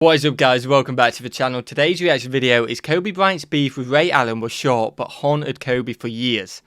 What is up, guys? Welcome back to the channel. Today's reaction video is Kobe Bryant's beef with Ray Allen was short but haunted Kobe for years.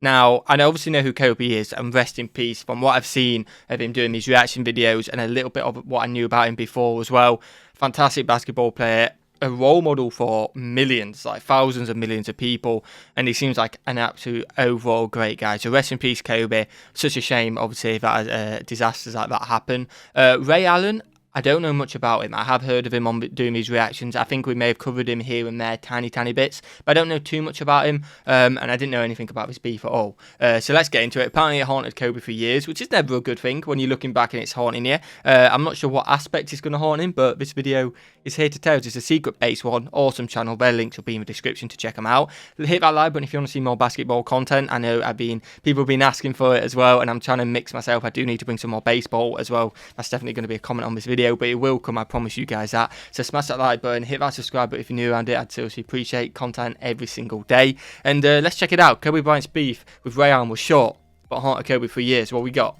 Now, I obviously know who Kobe is, and rest in peace. From what I've seen of him doing these reaction videos and a little bit of what I knew about him before as well, fantastic basketball player, a role model for millions, like thousands of millions of people, and he seems like an absolute overall great guy. So rest in peace, Kobe. Such a shame, obviously, that disasters like that happen. Ray Allen, I don't know much about him. I have heard of him on doing these reactions. I think we may have covered him here and there, tiny bits, but I don't know too much about him, and I didn't know anything about this beef at all. So let's get into it. Apparently it haunted Kobe for years, which is never a good thing when you're looking back and it's haunting you. I'm not sure what aspect is going to haunt him, but this video is here to tell us. It's a secret-based one. Awesome channel. Their links will be in the description to check them out. Hit that like button if you want to see more basketball content. I know people have been asking for it as well, and I'm trying to mix myself. I do need to bring some more baseball as well. That's definitely going to be a comment on this video, but it will come, I promise you guys that. So smash that like button, hit that subscribe button if you're new around it. I'd seriously appreciate content every single day. And let's check it out. Kobe Bryant's beef with Ray Allen was short but haunted Kobe for years. What we got?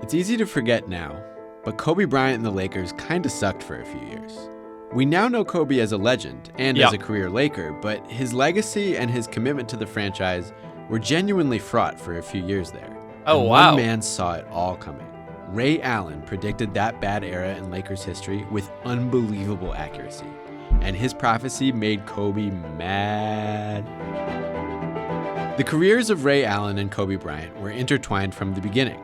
It's easy to forget now, but Kobe Bryant and the Lakers kinda sucked for a few years. We now know Kobe as a legend and as a career Laker, but his legacy and his commitment to the franchise were genuinely fraught for a few years there. Oh, and wow. One man saw it all coming. Ray Allen predicted that bad era in Lakers history with unbelievable accuracy, and his prophecy made Kobe mad. The careers of Ray Allen and Kobe Bryant were intertwined from the beginning.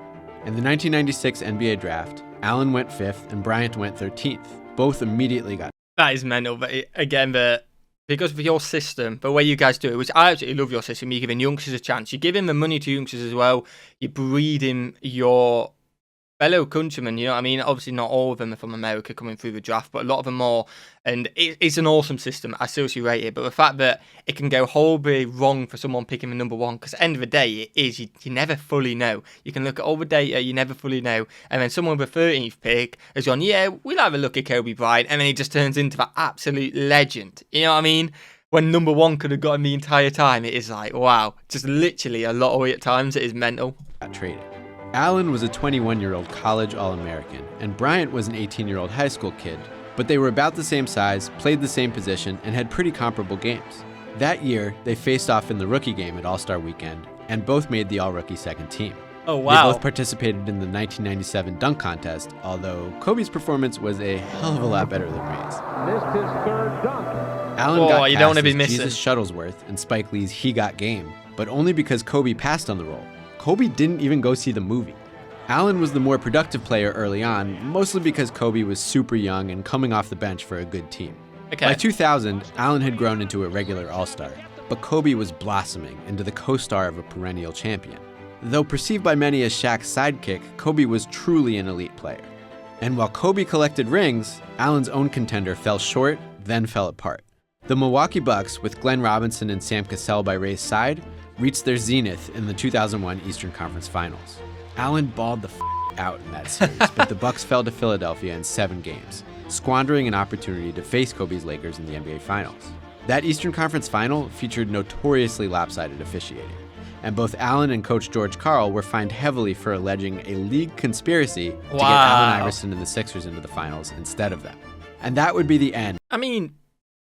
In the 1996 NBA draft, Allen went 5th and Bryant went 13th. Both immediately got. That is mental, but again, because of your system, the way you guys do it, which I absolutely love your system, you're giving youngsters a chance. You give him the money to youngsters as well. You're breeding your fellow countrymen, you know what I mean? Obviously, not all of them are from America coming through the draft, but a lot of them are. And it's an awesome system. I seriously rate it. But the fact that it can go horribly wrong for someone picking the number one, because at the end of the day, it is, you never fully know. You can look at all the data, you never fully know. And then someone with a 13th pick has gone, yeah, we'll have a look at Kobe Bryant. And then he just turns into that absolute legend. You know what I mean? When number one could have gotten the entire time, it is like, wow. Just literally a lottery at times. It is mental. Got traded. Allen was a 21-year-old college All-American, and Bryant was an 18-year-old high school kid, but they were about the same size, played the same position, and had pretty comparable games. That year, they faced off in the rookie game at All-Star Weekend, and both made the All-Rookie second team. Oh, wow. They both participated in the 1997 dunk contest, although Kobe's performance was a hell of a lot better than Ray's. Missed his third dunk. Allen got you don't cast want to be as missing Jesus Shuttlesworth in Spike Lee's He Got Game, but only because Kobe passed on the role. Kobe didn't even go see the movie. Allen was the more productive player early on, mostly because Kobe was super young and coming off the bench for a good team. Okay. By 2000, Allen had grown into a regular All-Star, but Kobe was blossoming into the co-star of a perennial champion. Though perceived by many as Shaq's sidekick, Kobe was truly an elite player. And while Kobe collected rings, Allen's own contender fell short, then fell apart. The Milwaukee Bucks, with Glenn Robinson and Sam Cassell by Ray's side, reached their zenith in the 2001 Eastern Conference Finals. Allen balled the out in that series, but the Bucks fell to Philadelphia in 7 games, squandering an opportunity to face Kobe's Lakers in the NBA Finals. That Eastern Conference Final featured notoriously lopsided officiating, and both Allen and Coach George Karl were fined heavily for alleging a league conspiracy to get Allen Iverson and the Sixers into the finals instead of them. And that would be the end. I mean,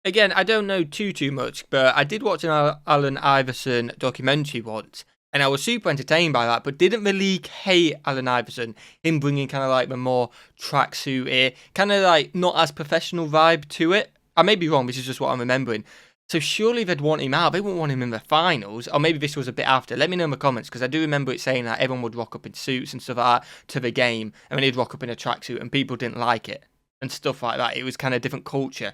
again, I don't know too much, but I did watch an Allen Iverson documentary once, and I was super entertained by that, but didn't the league hate Allen Iverson? Him bringing kind of like the more tracksuit, kind of like not as professional vibe to it? I may be wrong, this is just what I'm remembering. So surely they'd want him out. They wouldn't want him in the finals. Or maybe this was a bit after. Let me know in the comments, because I do remember it saying that everyone would rock up in suits and stuff like that to the game, and then he'd rock up in a tracksuit, and people didn't like it and stuff like that. It was kind of different culture.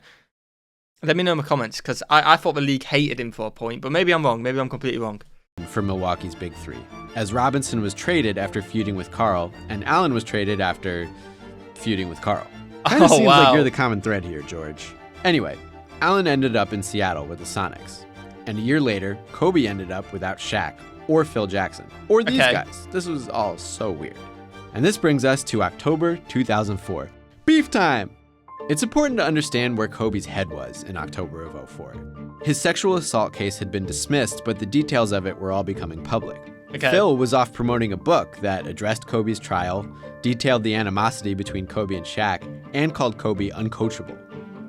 Let me know in the comments, because I thought the league hated him for a point, but maybe I'm wrong. Maybe I'm completely wrong. For Milwaukee's Big Three, as Robinson was traded after feuding with Karl, and Allen was traded after feuding with Karl. Kinda seems like you're the common thread here, George. Anyway, Allen ended up in Seattle with the Sonics, and a year later, Kobe ended up without Shaq, or Phil Jackson, or these guys. This was all so weird. And this brings us to October 2004. Beef time! It's important to understand where Kobe's head was in October of 2004. His sexual assault case had been dismissed, but the details of it were all becoming public. Okay. Phil was off promoting a book that addressed Kobe's trial, detailed the animosity between Kobe and Shaq, and called Kobe uncoachable.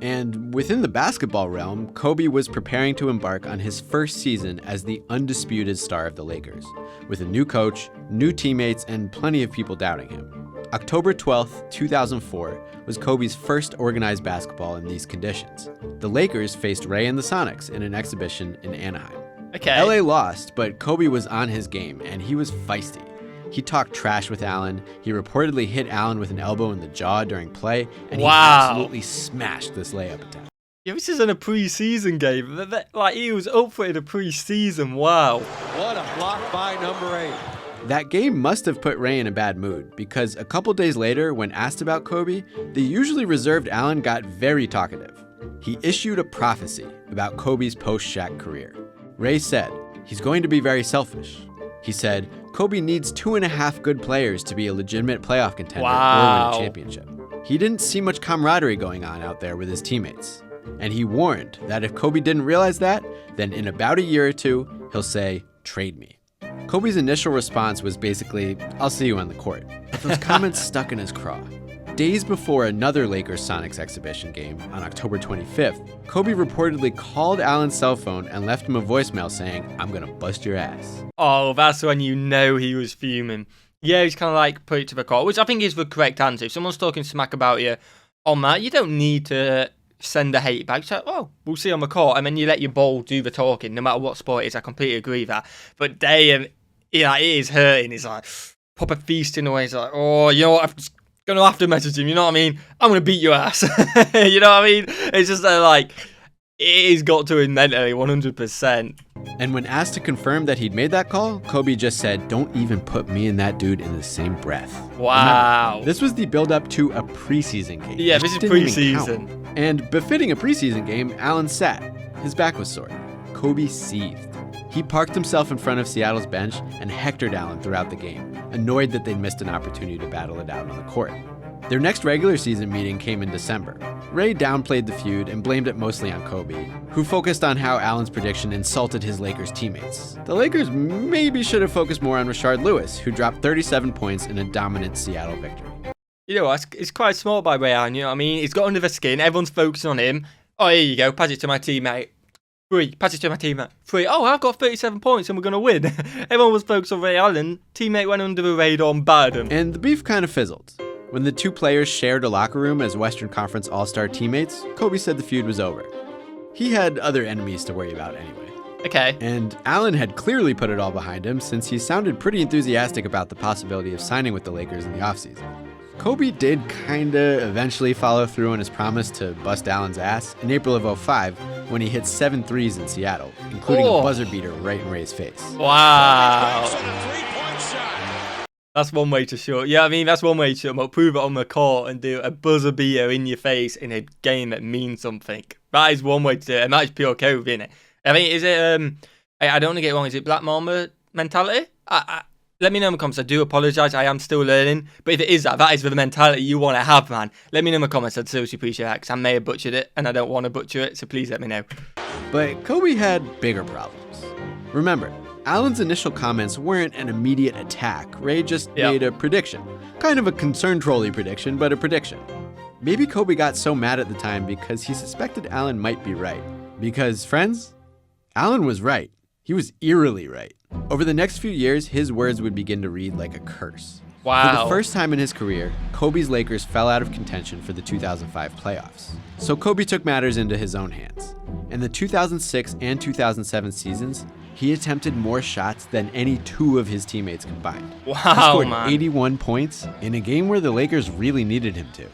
And within the basketball realm, Kobe was preparing to embark on his first season as the undisputed star of the Lakers, with a new coach, new teammates, and plenty of people doubting him. October 12th, 2004 was Kobe's first organized basketball in these conditions. The Lakers faced Ray and the Sonics in an exhibition in Anaheim. Okay. LA lost, but Kobe was on his game, and he was feisty. He talked trash with Allen, he reportedly hit Allen with an elbow in the jaw during play, and he absolutely smashed this layup attempt. Yeah, this isn't a preseason game. Like, he was up for it in a preseason. Wow. What a block by number 8. That game must have put Ray in a bad mood, because a couple days later, when asked about Kobe, the usually reserved Allen got very talkative. He issued a prophecy about Kobe's post-Shaq career. Ray said, he's going to be very selfish. He said, Kobe needs 2.5 good players to be a legitimate playoff contender or win a championship. He didn't see much camaraderie going on out there with his teammates. And he warned that if Kobe didn't realize that, then in about a year or two, he'll say, trade me. Kobe's initial response was basically, I'll see you on the court. But those comments stuck in his craw. Days before another Lakers-Sonics exhibition game on October 25th, Kobe reportedly called Allen's cell phone and left him a voicemail saying, I'm gonna bust your ass. Oh, that's when you know he was fuming. Yeah, he's kind of like put it to the court, which I think is the correct answer. If someone's talking smack about you on that, you don't need to send a hate back. It's like, oh, we'll see on the court, and then you let your ball do the talking, no matter what sport it is. I completely agree with that. But damn, yeah, it is hurting. It's like proper feasting away. It's like, oh, you know what? I'm just gonna have to message him. You know what I mean? I'm gonna beat your ass. You know what I mean? It's just like it's got to him mentally, 100%. And when asked to confirm that he'd made that call, Kobe just said, don't even put me and that dude in the same breath. Wow. Remember, this was the build-up to a preseason game. Yeah, this is preseason. And befitting a preseason game, Allen sat. His back was sore. Kobe seethed. He parked himself in front of Seattle's bench and hectored Allen throughout the game, annoyed that they'd missed an opportunity to battle it out on the court. Their next regular season meeting came in December. Ray downplayed the feud and blamed it mostly on Kobe, who focused on how Allen's prediction insulted his Lakers teammates. The Lakers maybe should have focused more on Rashard Lewis, who dropped 37 points in a dominant Seattle victory. You know what? It's quite smart by Ray Allen, you know what I mean? He's got under the skin, everyone's focusing on him. Oh, here you go, pass it to my teammate. 3, pass it to my teammate. 3, oh, I've got 37 points and we're going to win. Everyone was focused on Ray Allen. Teammate went under the radar and battered him. And the beef kind of fizzled. When the two players shared a locker room as Western Conference All-Star teammates, Kobe said the feud was over. He had other enemies to worry about anyway. Okay. And Allen had clearly put it all behind him since he sounded pretty enthusiastic about the possibility of signing with the Lakers in the offseason. Kobe did kinda eventually follow through on his promise to bust Allen's ass in April of 2005 when he hit 7 threes in Seattle, including a buzzer beater right in Ray's face. Wow. That's one way to show. Yeah, I mean, that's one way to show him up. Prove it on the court and do a buzzer beater in your face in a game that means something. That is one way to do it. And that is pure Kobe, isn't it? I mean, is it, I don't want to get it wrong. Is it Black Mamba mentality? Let me know in the comments. I do apologise. I am still learning. But if it is that is the mentality you want to have, man. Let me know in the comments. I'd seriously appreciate that because I may have butchered it and I don't want to butcher it. So please let me know. But Kobe had bigger problems. Remember, Allen's initial comments weren't an immediate attack. Ray just made a prediction. Kind of a concern trolley prediction, but a prediction. Maybe Kobe got so mad at the time because he suspected Allen might be right. Because, friends, Allen was right. He was eerily right. Over the next few years, his words would begin to read like a curse. Wow. For the first time in his career, Kobe's Lakers fell out of contention for the 2005 playoffs. So Kobe took matters into his own hands. In the 2006 and 2007 seasons, he attempted more shots than any 2 of his teammates combined. Wow, he scored man. 81 points in a game where the Lakers really needed him to.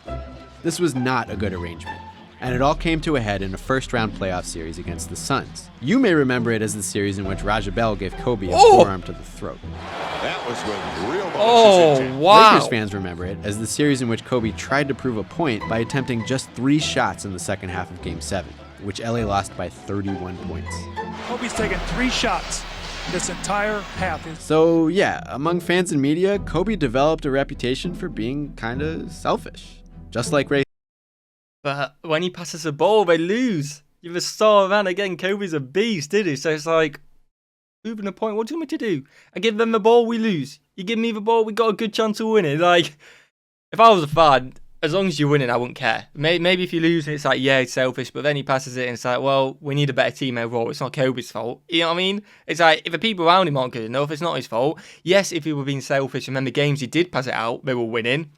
This was not a good arrangement, and it all came to a head in a first-round playoff series against the Suns. You may remember it as the series in which Raja Bell gave Kobe a forearm to the throat. That was with real malicious intent. Wow. Lakers fans remember it as the series in which Kobe tried to prove a point by attempting just 3 shots in the second half of Game 7, which LA lost by 31 points. Kobe's taken 3 shots this entire half. So yeah, among fans and media, Kobe developed a reputation for being kinda selfish. Just like Ray. But when he passes the ball, they lose. You're the star man again. Kobe's a beast, did he? So it's like, proving a point. What do you want me to do? I give them the ball, we lose. You give me the ball, we got a good chance of winning. Like, if I was a fan, as long as you're winning, I wouldn't care. Maybe if you lose, it's like, yeah, it's selfish, but then he passes it and it's like, well, we need a better team overall. It's not Kobe's fault. You know what I mean? It's like, if the people around him aren't good enough, it's not his fault. Yes, if he were being selfish and then the games he did pass it out, they were winning.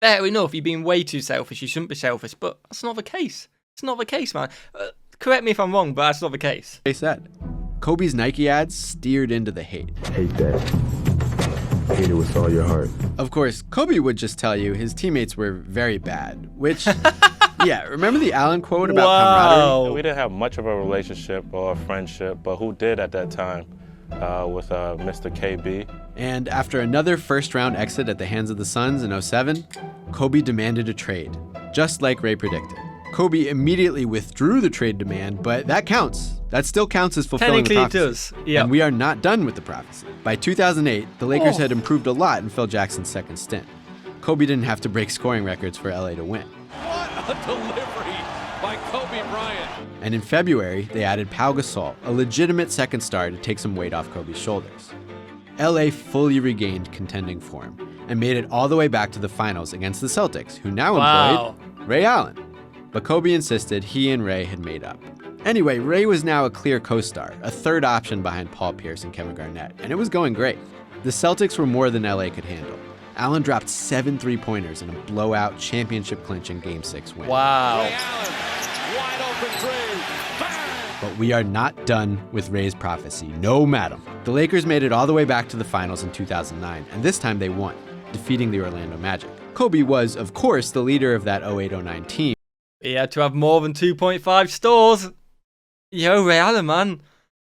Fair enough, you're being way too selfish. You shouldn't be selfish, but that's not the case. It's not the case, man. Correct me if I'm wrong, but that's not the case. They said. Kobe's Nike ads steered into the hate. Hate that. Hate it with all your heart. Of course, Kobe would just tell you his teammates were very bad, which, yeah, remember the Allen quote about camaraderie? We didn't have much of a relationship or a friendship, but who did at that time with Mr. KB. And after another first-round exit at the hands of the Suns in 07, Kobe demanded a trade, just like Ray predicted. Kobe immediately withdrew the trade demand, but that counts. That still counts as fulfilling the prophecy. Technically it does, yeah. And we are not done with the prophecy. By 2008, the Lakers had improved a lot in Phil Jackson's second stint. Kobe didn't have to break scoring records for LA to win. What a delivery by Kobe Bryant. And in February, they added Pau Gasol, a legitimate second star to take some weight off Kobe's shoulders. LA fully regained contending form and made it all the way back to the finals against the Celtics, who now employed Ray Allen. But Kobe insisted he and Ray had made up. Anyway, Ray was now a clear co-star, a third option behind Paul Pierce and Kevin Garnett, and it was going great. The Celtics were more than LA could handle. Allen dropped 7 3-pointers in a blowout championship-clinching Game 6 win. Wow. Ray Allen, wide open three. Bang! But we are not done with Ray's prophecy. No, madam. The Lakers made it all the way back to the finals in 2009, and this time they won, defeating the Orlando Magic. Kobe was, of course, the leader of that 08-09 team. He had to have more than 2.5 stores. Yo, Ray Allen, man.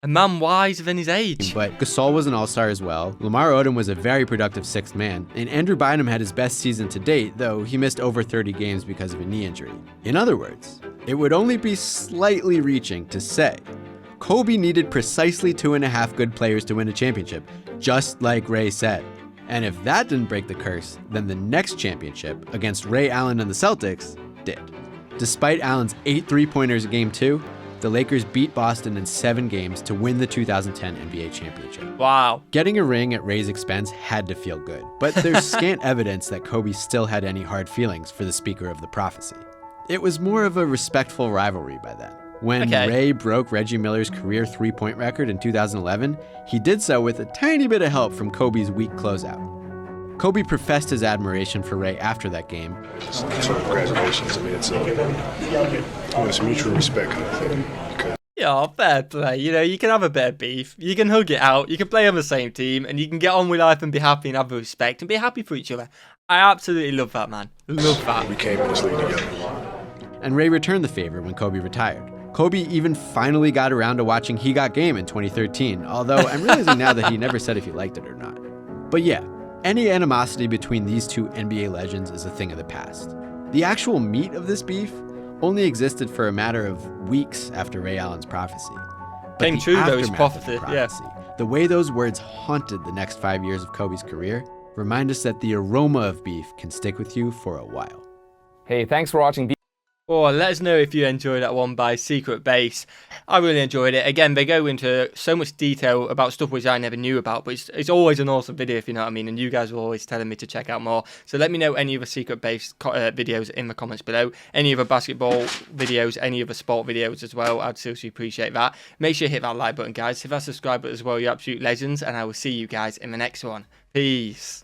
A man wiser than his age. But Gasol was an all-star as well. Lamar Odom was a very productive sixth man. And Andrew Bynum had his best season to date, though he missed over 30 games because of a knee injury. In other words, it would only be slightly reaching to say Kobe needed precisely 2.5 good players to win a championship, just like Ray said. And if that didn't break the curse, then the next championship against Ray Allen and the Celtics did. Despite Allen's 8 3-pointers in Game 2, the Lakers beat Boston in 7 games to win the 2010 NBA championship. Wow. Getting a ring at Ray's expense had to feel good, but there's scant evidence that Kobe still had any hard feelings for the speaker of the prophecy. It was more of a respectful rivalry by then. When Ray broke Reggie Miller's career 3-point record in 2011, he did so with a tiny bit of help from Kobe's weak closeout. Kobe professed his admiration for Ray after that game. So congratulations. I mean, it's mutual respect kind of thing. Yeah, fair play. You know, you can have a bit of beef. You can hug it out. You can play on the same team. And you can get on with life and be happy and have respect and be happy for each other. I absolutely love that, man. Love that. We came in this league together. And Ray returned the favor when Kobe retired. Kobe even finally got around to watching He Got Game in 2013, although I'm realizing now that he never said if he liked it or not. But yeah, any animosity between these two NBA legends is a thing of the past. The actual meat of this beef only existed for a matter of weeks after Ray Allen's prophecy. But Came the true though, his aftermath of prophecy, the way those words haunted the next 5 years of Kobe's career remind us that the aroma of beef can stick with you for a while. Hey, thanks for watching. Oh, let us know if you enjoyed that one by Secret Base. I really enjoyed it. Again, they go into so much detail about stuff which I never knew about, but it's always an awesome video, if you know what I mean, and you guys were always telling me to check out more. So let me know any other Secret Base videos in the comments below. Any other basketball videos, any other sport videos as well. I'd seriously appreciate that. Make sure you hit that like button, guys. Hit that subscribe button as well. You're absolute legends, and I will see you guys in the next one. Peace.